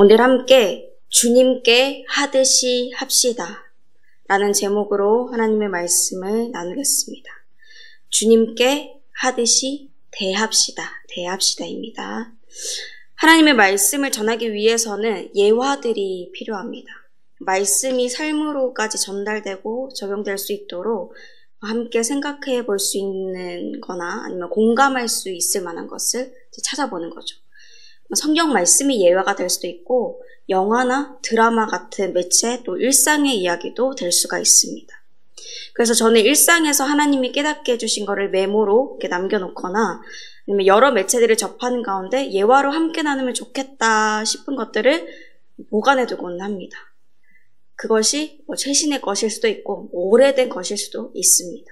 오늘 함께 주님께 하듯이 합시다 라는 제목으로 하나님의 말씀을 나누겠습니다. 주님께 하듯이 대합시다입니다. 하나님의 말씀을 전하기 위해서는 예화들이 필요합니다. 말씀이 삶으로까지 전달되고 적용될 수 있도록 함께 생각해 볼 수 있는 거나 아니면 공감할 수 있을 만한 것을 찾아보는 거죠. 성경 말씀이 예화가 될 수도 있고 영화나 드라마 같은 매체 또 일상의 이야기도 될 수가 있습니다. 그래서 저는 일상에서 하나님이 깨닫게 해주신 거를 메모로 이렇게 남겨놓거나 아니면 여러 매체들을 접하는 가운데 예화로 함께 나누면 좋겠다 싶은 것들을 보관해두곤 합니다. 그것이 최신의 것일 수도 있고 오래된 것일 수도 있습니다.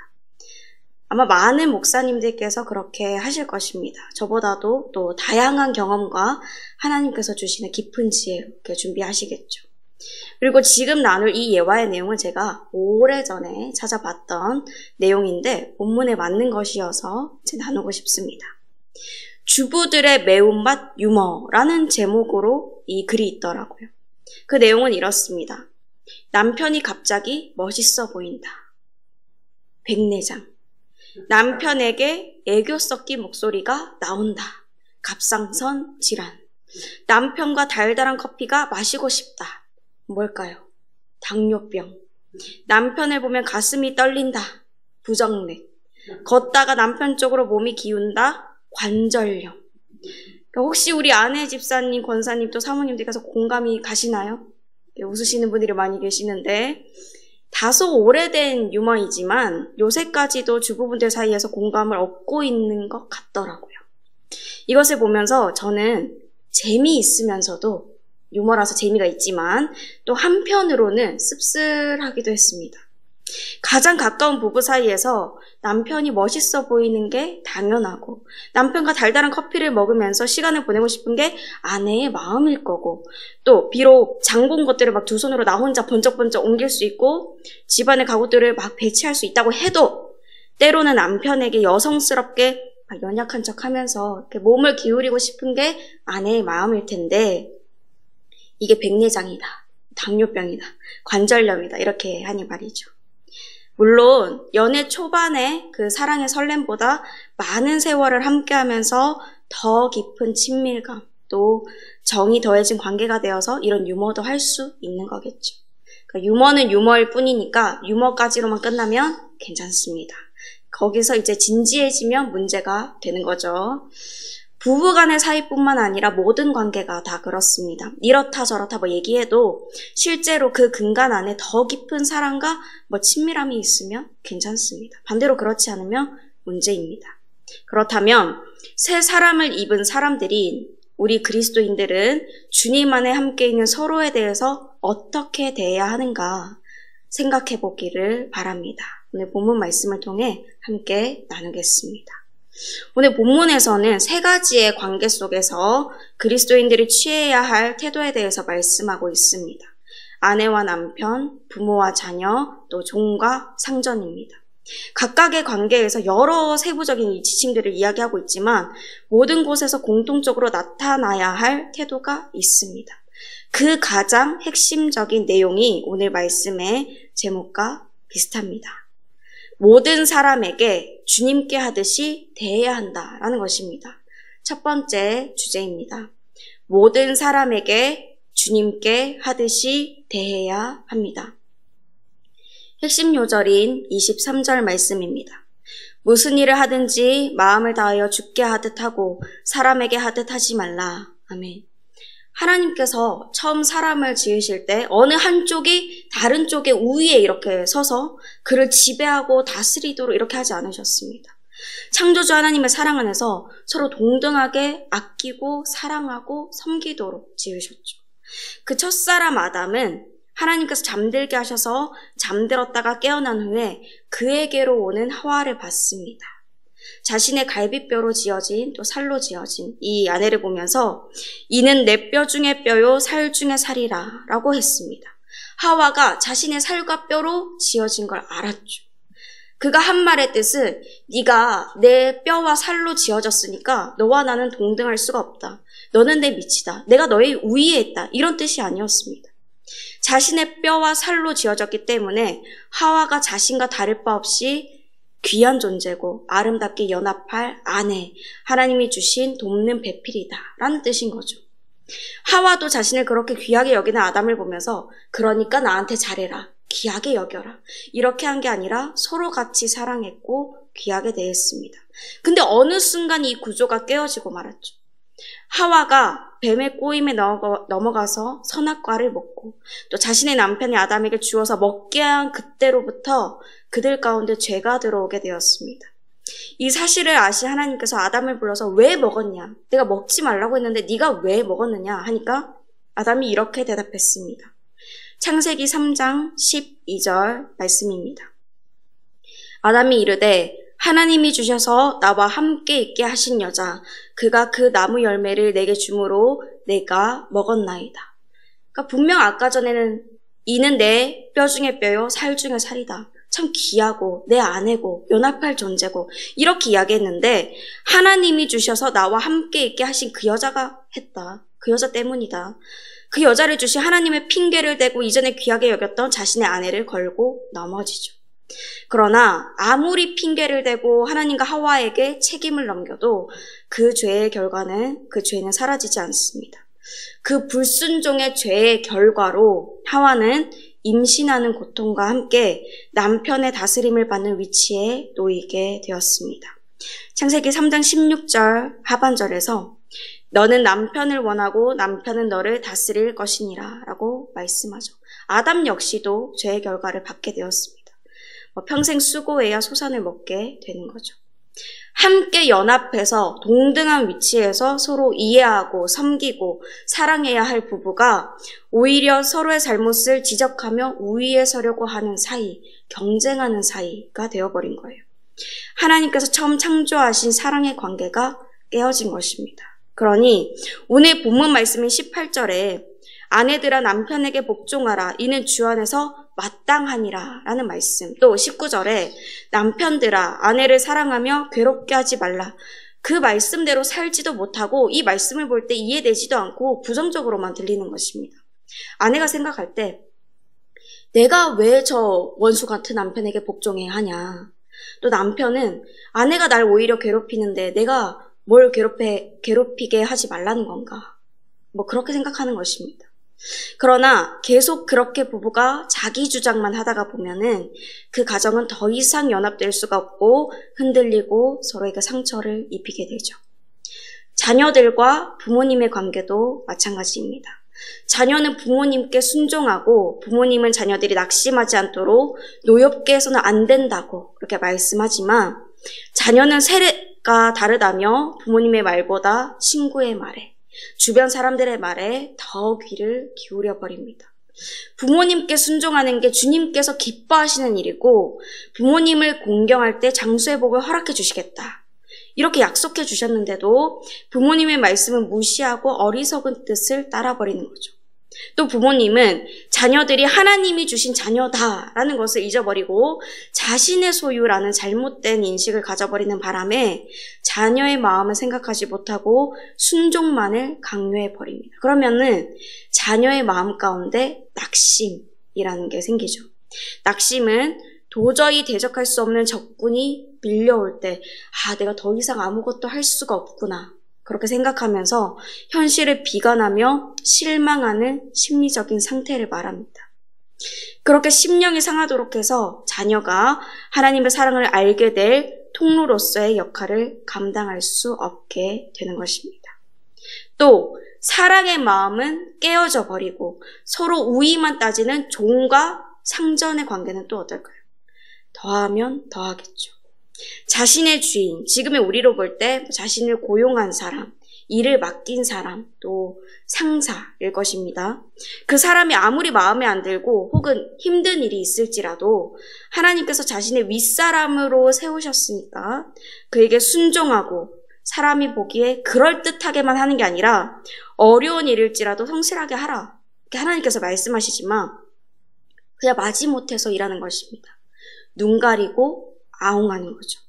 아마 많은 목사님들께서 그렇게 하실 것입니다. 저보다도 또 다양한 경험과 하나님께서 주시는 깊은 지혜 이렇게 준비하시겠죠. 그리고 지금 나눌 이 예화의 내용은 제가 오래전에 찾아봤던 내용인데 본문에 맞는 것이어서 나누고 싶습니다. 주부들의 매운맛 유머라는 제목으로 이 글이 있더라고요. 그 내용은 이렇습니다. 남편이 갑자기 멋있어 보인다. 백내장. 남편에게 애교 섞인 목소리가 나온다. 갑상선 질환. 남편과 달달한 커피가 마시고 싶다. 뭘까요? 당뇨병. 남편을 보면 가슴이 떨린다. 부정맥. 걷다가 남편 쪽으로 몸이 기운다. 관절염. 혹시 우리 아내 집사님, 권사님 또 사모님들께서 공감이 가시나요? 웃으시는 분들이 많이 계시는데 다소 오래된 유머이지만 요새까지도 주부분들 사이에서 공감을 얻고 있는 것 같더라고요. 이것을 보면서 저는 재미있으면서도 유머라서 재미가 있지만 또 한편으로는 씁쓸하기도 했습니다. 가장 가까운 부부 사이에서 남편이 멋있어 보이는 게 당연하고 남편과 달달한 커피를 먹으면서 시간을 보내고 싶은 게 아내의 마음일 거고 또 비록 장본 것들을 막 두 손으로 나 혼자 번쩍번쩍 옮길 수 있고 집안의 가구들을 막 배치할 수 있다고 해도 때로는 남편에게 여성스럽게 연약한 척하면서 이렇게 몸을 기울이고 싶은 게 아내의 마음일 텐데 이게 백내장이다, 당뇨병이다, 관절염이다 이렇게 하니 말이죠. 물론 연애 초반에 그 사랑의 설렘보다 많은 세월을 함께하면서 더 깊은 친밀감 또 정이 더해진 관계가 되어서 이런 유머도 할 수 있는 거겠죠. 그러니까 유머는 유머일 뿐이니까 유머까지로만 끝나면 괜찮습니다. 거기서 이제 진지해지면 문제가 되는 거죠. 부부간의 사이뿐만 아니라 모든 관계가 다 그렇습니다. 이렇다 저렇다 얘기해도 실제로 그 근간 안에 더 깊은 사랑과 친밀함이 있으면 괜찮습니다. 반대로 그렇지 않으면 문제입니다. 그렇다면 새 사람을 입은 사람들인 우리 그리스도인들은 주님 안에 함께 있는 서로에 대해서 어떻게 대해야 하는가 생각해 보기를 바랍니다. 오늘 본문 말씀을 통해 함께 나누겠습니다. 오늘 본문에서는 세 가지의 관계 속에서 그리스도인들이 취해야 할 태도에 대해서 말씀하고 있습니다. 아내와 남편, 부모와 자녀, 또 종과 상전입니다. 각각의 관계에서 여러 세부적인 이 지침들을 이야기하고 있지만 모든 곳에서 공통적으로 나타나야 할 태도가 있습니다. 그 가장 핵심적인 내용이 오늘 말씀의 제목과 비슷합니다. 모든 사람에게 주님께 하듯이 대해야 한다라는 것입니다. 첫 번째 주제입니다. 모든 사람에게 주님께 하듯이 대해야 합니다. 핵심 요절인 23절 말씀입니다. 무슨 일을 하든지 마음을 다하여 주께 하듯 하고 사람에게 하듯 하지 말라. 아멘. 하나님께서 처음 사람을 지으실 때 어느 한쪽이 다른 쪽의 우위에 이렇게 서서 그를 지배하고 다스리도록 이렇게 하지 않으셨습니다. 창조주 하나님의 사랑 안에서 서로 동등하게 아끼고 사랑하고 섬기도록 지으셨죠. 그 첫사람 아담은 하나님께서 잠들게 하셔서 잠들었다가 깨어난 후에 그에게로 오는 하와를 받습니다. 자신의 갈비뼈로 지어진 또 살로 지어진 이 아내를 보면서 이는 내 뼈 중에 뼈요 살 중에 살이라 라고 했습니다. 하와가 자신의 살과 뼈로 지어진 걸 알았죠. 그가 한 말의 뜻은 네가 내 뼈와 살로 지어졌으니까 너와 나는 동등할 수가 없다. 너는 내 밑이다. 내가 너의 우위에 있다. 이런 뜻이 아니었습니다. 자신의 뼈와 살로 지어졌기 때문에 하와가 자신과 다를 바 없이 귀한 존재고 아름답게 연합할 아내, 하나님이 주신 돕는 배필이다 라는 뜻인 거죠. 하와도 자신을 그렇게 귀하게 여기는 아담을 보면서 그러니까 나한테 잘해라, 귀하게 여겨라 이렇게 한 게 아니라 서로 같이 사랑했고 귀하게 대했습니다. 근데 어느 순간 이 구조가 깨어지고 말았죠. 하와가 뱀의 꼬임에 넘어가서 선악과를 먹고 또 자신의 남편이 아담에게 주어서 먹게 한 그때로부터 그들 가운데 죄가 들어오게 되었습니다. 이 사실을 아신 하나님께서 아담을 불러서 왜 먹었냐? 내가 먹지 말라고 했는데 네가 왜 먹었느냐? 하니까 아담이 이렇게 대답했습니다. 창세기 3장 12절 말씀입니다. 아담이 이르되 하나님이 주셔서 나와 함께 있게 하신 여자 그가 그 나무 열매를 내게 주므로 내가 먹었나이다. 그러니까 분명 아까 전에는 이는 내 뼈 중에 뼈요 살 중에 살이다. 참 귀하고 내 아내고 연합할 존재고 이렇게 이야기했는데 하나님이 주셔서 나와 함께 있게 하신 그 여자가 했다. 그 여자 때문이다. 그 여자를 주신 하나님의 핑계를 대고 이전에 귀하게 여겼던 자신의 아내를 걸고 넘어지죠. 그러나 아무리 핑계를 대고 하나님과 하와에게 책임을 넘겨도 그 죄의 결과는 그 죄는 사라지지 않습니다. 그 불순종의 죄의 결과로 하와는 임신하는 고통과 함께 남편의 다스림을 받는 위치에 놓이게 되었습니다. 창세기 3장 16절 하반절에서 너는 남편을 원하고 남편은 너를 다스릴 것이니라 라고 말씀하죠. 아담 역시도 죄의 결과를 받게 되었습니다. 평생 수고해야 소산을 먹게 되는 거죠. 함께 연합해서 동등한 위치에서 서로 이해하고 섬기고 사랑해야 할 부부가 오히려 서로의 잘못을 지적하며 우위에 서려고 하는 사이, 경쟁하는 사이가 되어버린 거예요. 하나님께서 처음 창조하신 사랑의 관계가 깨어진 것입니다. 그러니 오늘 본문 말씀인 18절에 아내들아 남편에게 복종하라 이는 주 안에서 마땅하니라 라는 말씀, 또 19절에 남편들아 아내를 사랑하며 괴롭게 하지 말라 그 말씀대로 살지도 못하고 이 말씀을 볼 때 이해되지도 않고 부정적으로만 들리는 것입니다. 아내가 생각할 때 내가 왜 저 원수 같은 남편에게 복종해야 하냐, 또 남편은 아내가 날 오히려 괴롭히는데 내가 뭘 괴롭히게 하지 말라는 건가, 그렇게 생각하는 것입니다. 그러나 계속 그렇게 부부가 자기 주장만 하다가 보면은 그 가정은 더 이상 연합될 수가 없고 흔들리고 서로에게 상처를 입히게 되죠. 자녀들과 부모님의 관계도 마찬가지입니다. 자녀는 부모님께 순종하고 부모님은 자녀들이 낙심하지 않도록 노엽게 해서는 안 된다고 그렇게 말씀하지만 자녀는 세대가 다르다며 부모님의 말보다 친구의 말에 주변 사람들의 말에 더 귀를 기울여 버립니다. 부모님께 순종하는 게 주님께서 기뻐하시는 일이고 부모님을 공경할 때 장수의 복을 허락해 주시겠다 이렇게 약속해 주셨는데도 부모님의 말씀은 무시하고 어리석은 뜻을 따라버리는 거죠. 또 부모님은 자녀들이 하나님이 주신 자녀다라는 것을 잊어버리고 자신의 소유라는 잘못된 인식을 가져버리는 바람에 자녀의 마음을 생각하지 못하고 순종만을 강요해버립니다. 그러면은 자녀의 마음 가운데 낙심이라는 게 생기죠. 낙심은 도저히 대적할 수 없는 적군이 밀려올 때 내가 더 이상 아무것도 할 수가 없구나 그렇게 생각하면서 현실을 비관하며 실망하는 심리적인 상태를 말합니다. 그렇게 심령이 상하도록 해서 자녀가 하나님의 사랑을 알게 될 통로로서의 역할을 감당할 수 없게 되는 것입니다. 또 사랑의 마음은 깨어져 버리고 서로 우위만 따지는 종과 상전의 관계는 또 어떨까요? 더하면 더하겠죠. 자신의 주인, 지금의 우리로 볼 때 자신을 고용한 사람, 일을 맡긴 사람, 또 상사일 것입니다. 그 사람이 아무리 마음에 안 들고 혹은 힘든 일이 있을지라도 하나님께서 자신의 윗사람으로 세우셨으니까 그에게 순종하고 사람이 보기에 그럴듯하게만 하는 게 아니라 어려운 일일지라도 성실하게 하라 이렇게 하나님께서 말씀하시지만 그냥 마지못해서 일하는 것입니다. 눈 가리고 아웅하는 거죠.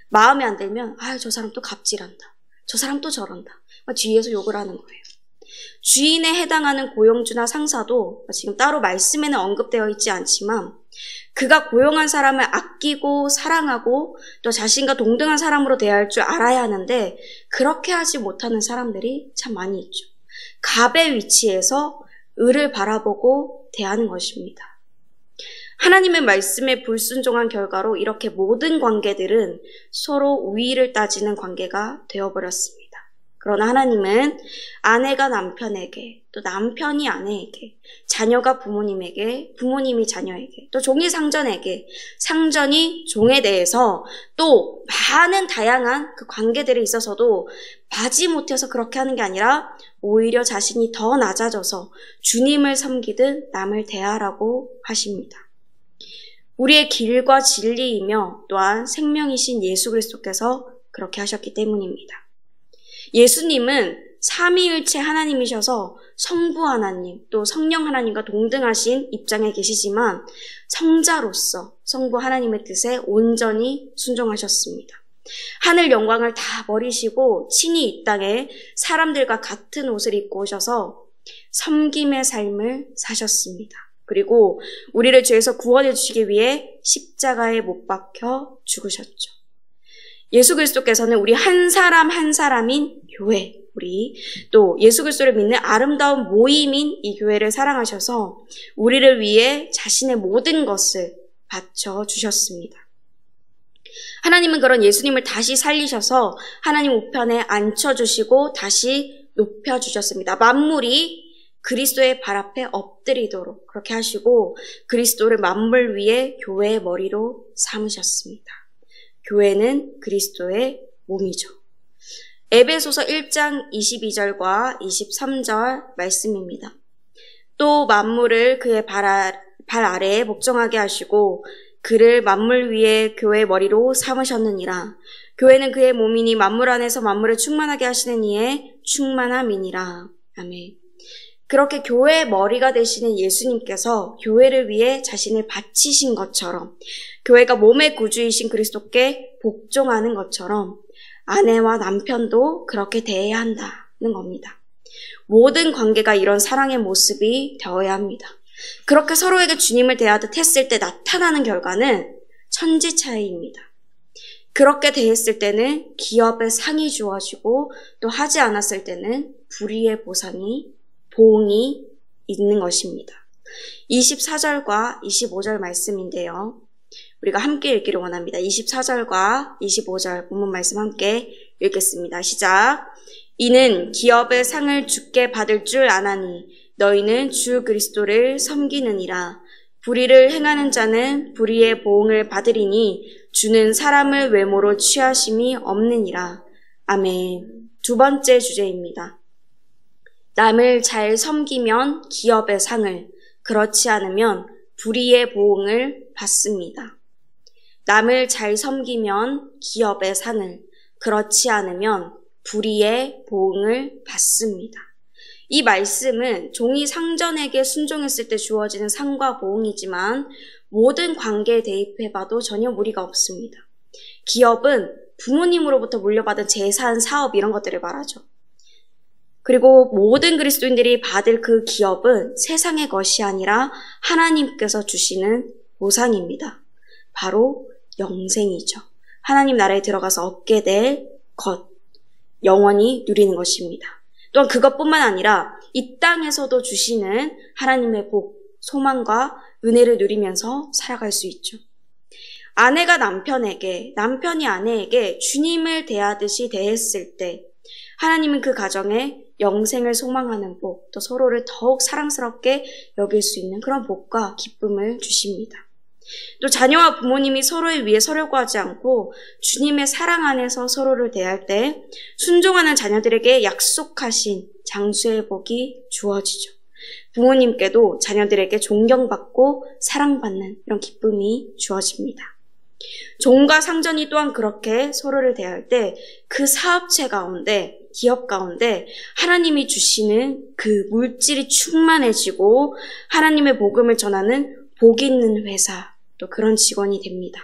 마음에 안 들면 저 사람 또 갑질한다. 저 사람 또 저런다. 뒤에서 욕을 하는 거예요. 주인에 해당하는 고용주나 상사도 지금 따로 말씀에는 언급되어 있지 않지만 그가 고용한 사람을 아끼고 사랑하고 또 자신과 동등한 사람으로 대할 줄 알아야 하는데 그렇게 하지 못하는 사람들이 참 많이 있죠. 갑의 위치에서 을을 바라보고 대하는 것입니다. 하나님의 말씀에 불순종한 결과로 이렇게 모든 관계들은 서로 우위를 따지는 관계가 되어버렸습니다. 그러나 하나님은 아내가 남편에게, 또 남편이 아내에게, 자녀가 부모님에게, 부모님이 자녀에게, 또 종이 상전에게, 상전이 종에 대해서 또 많은 다양한 그 관계들에 있어서도 마지못해서 그렇게 하는 게 아니라 오히려 자신이 더 낮아져서 주님을 섬기듯 남을 대하라고 하십니다. 우리의 길과 진리이며 또한 생명이신 예수 그리스도께서 그렇게 하셨기 때문입니다. 예수님은 삼위일체 하나님이셔서 성부 하나님 또 성령 하나님과 동등하신 입장에 계시지만 성자로서 성부 하나님의 뜻에 온전히 순종하셨습니다. 하늘 영광을 다 버리시고 친히 이 땅에 사람들과 같은 옷을 입고 오셔서 섬김의 삶을 사셨습니다. 그리고 우리를 죄에서 구원해 주시기 위해 십자가에 못 박혀 죽으셨죠. 예수 그리스도께서는 우리 한 사람 한 사람인 교회, 우리 또 예수 그리스도를 믿는 아름다운 모임인 이 교회를 사랑하셔서 우리를 위해 자신의 모든 것을 바쳐 주셨습니다. 하나님은 그런 예수님을 다시 살리셔서 하나님 우편에 앉혀주시고 다시 높여주셨습니다. 만물이 그리스도의 발 앞에 엎드리도록 그렇게 하시고 그리스도를 만물 위에 교회의 머리로 삼으셨습니다. 교회는 그리스도의 몸이죠. 에베소서 1장 22절과 23절 말씀입니다. 또 만물을 그의 발 아래에 복종하게 하시고 그를 만물 위에 교회의 머리로 삼으셨느니라. 교회는 그의 몸이니 만물 안에서 만물을 충만하게 하시는 이의 충만함이니라. 아멘. 그렇게 교회의 머리가 되시는 예수님께서 교회를 위해 자신을 바치신 것처럼 교회가 몸의 구주이신 그리스도께 복종하는 것처럼 아내와 남편도 그렇게 대해야 한다는 겁니다. 모든 관계가 이런 사랑의 모습이 되어야 합니다. 그렇게 서로에게 주님을 대하듯 했을 때 나타나는 결과는 천지 차이입니다. 그렇게 대했을 때는 기업의 상이 주어지고 또 하지 않았을 때는 불의의 보응이 있는 것입니다. 24절과 25절 말씀인데요. 우리가 함께 읽기를 원합니다. 24절과 25절 본문 말씀 함께 읽겠습니다. 시작. 이는 기업의 상을 주께 받을 줄 아나니 너희는 주 그리스도를 섬기느니라. 불의를 행하는 자는 불의의 보응을 받으리니 주는 사람을 외모로 취하심이 없느니라. 아멘. 두 번째 주제입니다. 남을 잘 섬기면 기업의 상을, 그렇지 않으면 불의의 보응을 받습니다. 남을 잘 섬기면 기업의 상을, 그렇지 않으면 불의의 보응을 받습니다. 이 말씀은 종이 상전에게 순종했을 때 주어지는 상과 보응이지만 모든 관계에 대입해봐도 전혀 무리가 없습니다. 기업은 부모님으로부터 물려받은 재산, 사업 이런 것들을 말하죠. 그리고 모든 그리스도인들이 받을 그 기업은 세상의 것이 아니라 하나님께서 주시는 보상입니다. 바로 영생이죠. 하나님 나라에 들어가서 얻게 될 것, 영원히 누리는 것입니다. 또한 그것뿐만 아니라 이 땅에서도 주시는 하나님의 복, 소망과 은혜를 누리면서 살아갈 수 있죠. 아내가 남편에게, 남편이 아내에게 주님을 대하듯이 대했을 때 하나님은 그 가정에 영생을 소망하는 복, 또 서로를 더욱 사랑스럽게 여길 수 있는 그런 복과 기쁨을 주십니다. 또 자녀와 부모님이 서로를 위해 서려고 하지 않고 주님의 사랑 안에서 서로를 대할 때 순종하는 자녀들에게 약속하신 장수의 복이 주어지죠. 부모님께도 자녀들에게 존경받고 사랑받는 이런 기쁨이 주어집니다. 종과 상전이 또한 그렇게 서로를 대할 때 그 사업체 가운데, 기업 가운데 하나님이 주시는 그 물질이 충만해지고 하나님의 복음을 전하는 복 있는 회사, 또 그런 직원이 됩니다.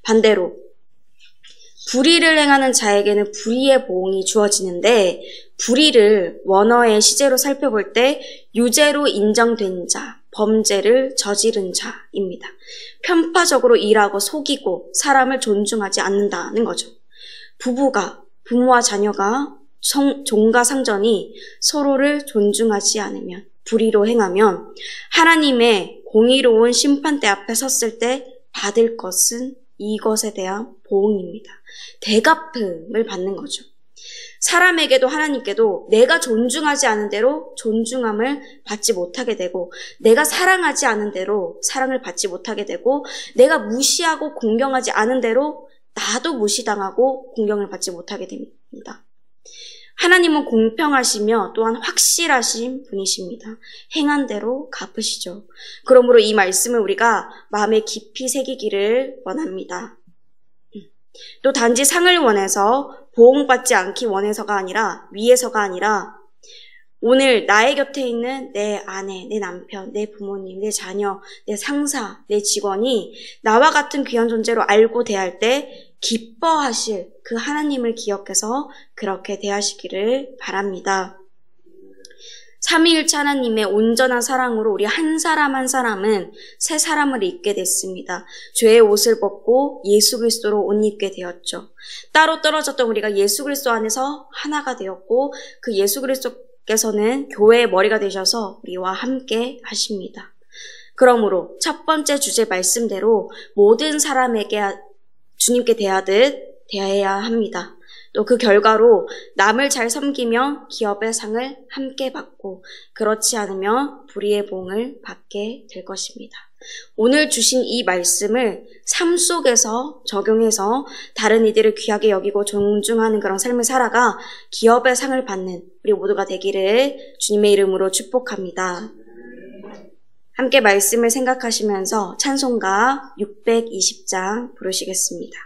반대로 불의를 행하는 자에게는 불의의 보응이 주어지는데 불의를 원어의 시제로 살펴볼 때 유죄로 인정된 자, 범죄를 저지른 자입니다. 편파적으로 일하고 속이고 사람을 존중하지 않는다는 거죠. 부모와 자녀가 종과 상전이 서로를 존중하지 않으면, 불의로 행하면 하나님의 공의로운 심판대 앞에 섰을 때 받을 것은 이것에 대한 보응입니다. 대갚음을 받는 거죠. 사람에게도 하나님께도 내가 존중하지 않은 대로 존중함을 받지 못하게 되고, 내가 사랑하지 않은 대로 사랑을 받지 못하게 되고, 내가 무시하고 공경하지 않은 대로 나도 무시당하고 공경을 받지 못하게 됩니다. 하나님은 공평하시며 또한 확실하신 분이십니다. 행한 대로 갚으시죠. 그러므로 이 말씀을 우리가 마음에 깊이 새기기를 원합니다. 또 단지 상을 원해서 보응받지 않기 원해서가 아니라, 위해서가 아니라 오늘 나의 곁에 있는 내 아내, 내 남편, 내 부모님, 내 자녀, 내 상사, 내 직원이 나와 같은 귀한 존재로 알고 대할 때 기뻐하실 그 하나님을 기억해서 그렇게 대하시기를 바랍니다. 삼위일체 하나님의 온전한 사랑으로 우리 한 사람 한 사람은 새 사람을 입게 됐습니다. 죄의 옷을 벗고 예수 그리스도로 옷 입게 되었죠. 따로 떨어졌던 우리가 예수 그리스도 안에서 하나가 되었고, 그 예수 그리스도께서는 교회의 머리가 되셔서 우리와 함께 하십니다. 그러므로 첫 번째 주제 말씀대로 모든 사람에게 주님께 대하듯 대해야 합니다. 또 그 결과로 남을 잘 섬기며 기업의 상을 함께 받고, 그렇지 않으면 불의의 보응을 받게 될 것입니다. 오늘 주신 이 말씀을 삶 속에서 적용해서 다른 이들을 귀하게 여기고 존중하는 그런 삶을 살아가 기업의 상을 받는 우리 모두가 되기를 주님의 이름으로 축복합니다. 함께 말씀을 생각하시면서 찬송가 620장 부르시겠습니다.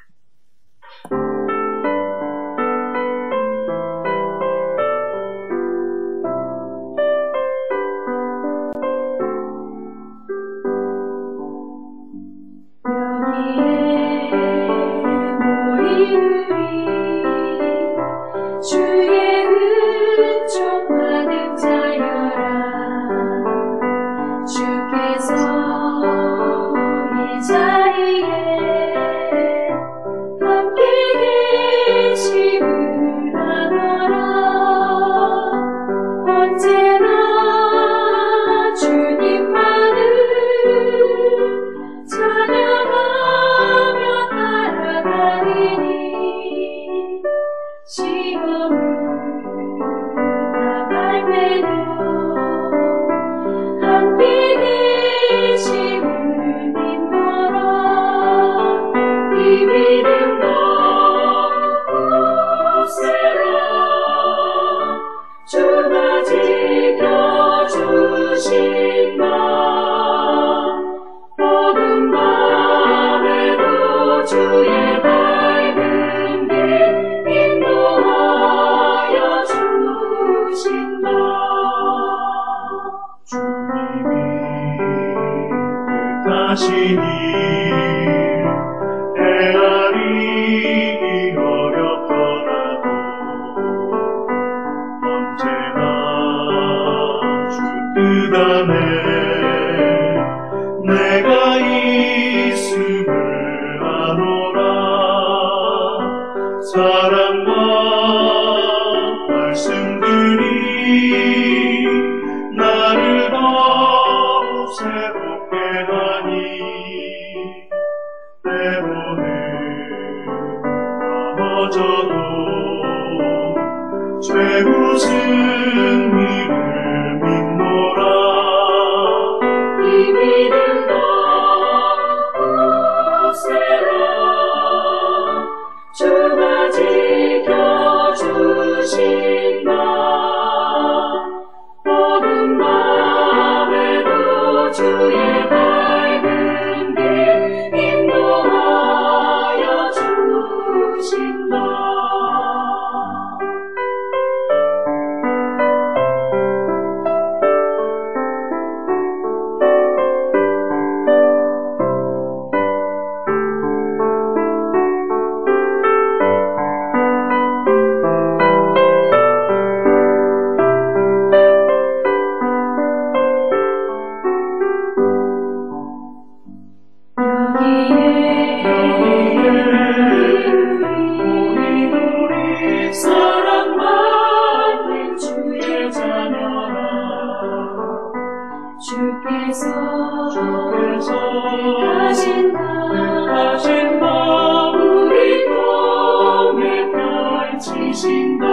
하신다 우리 꿈에 펼치신다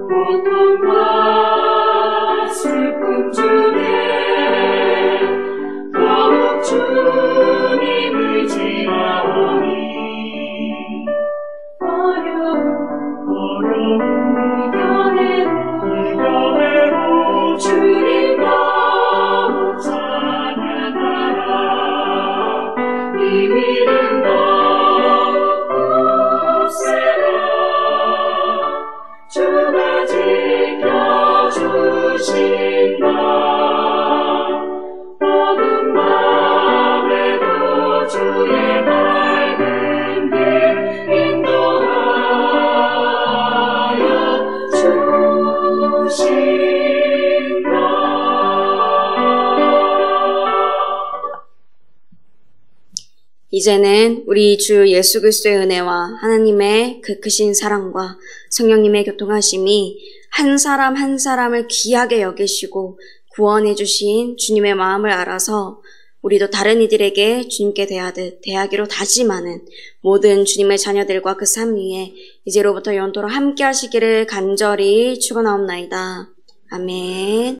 고통과 슬픔 중에 더욱 주님 의지하오니 어려움 이겨내고 주님 더욱 찬양하라 이 믿음 더욱 굳세라 주가 지켜주신다 어두운 밤에도 주의 밝은 길 인도하여 주신다. 이제는 우리 주 예수 그리스도의 은혜와 하나님의 그 크신 사랑과 성령님의 교통하심이 한 사람 한 사람을 귀하게 여기시고 구원해 주신 주님의 마음을 알아서 우리도 다른 이들에게 주님께 대하듯 대하기로 다짐하는 모든 주님의 자녀들과 그 삶 위에 이제로부터 영원토록 함께 하시기를 간절히 축원하옵나이다. 아멘.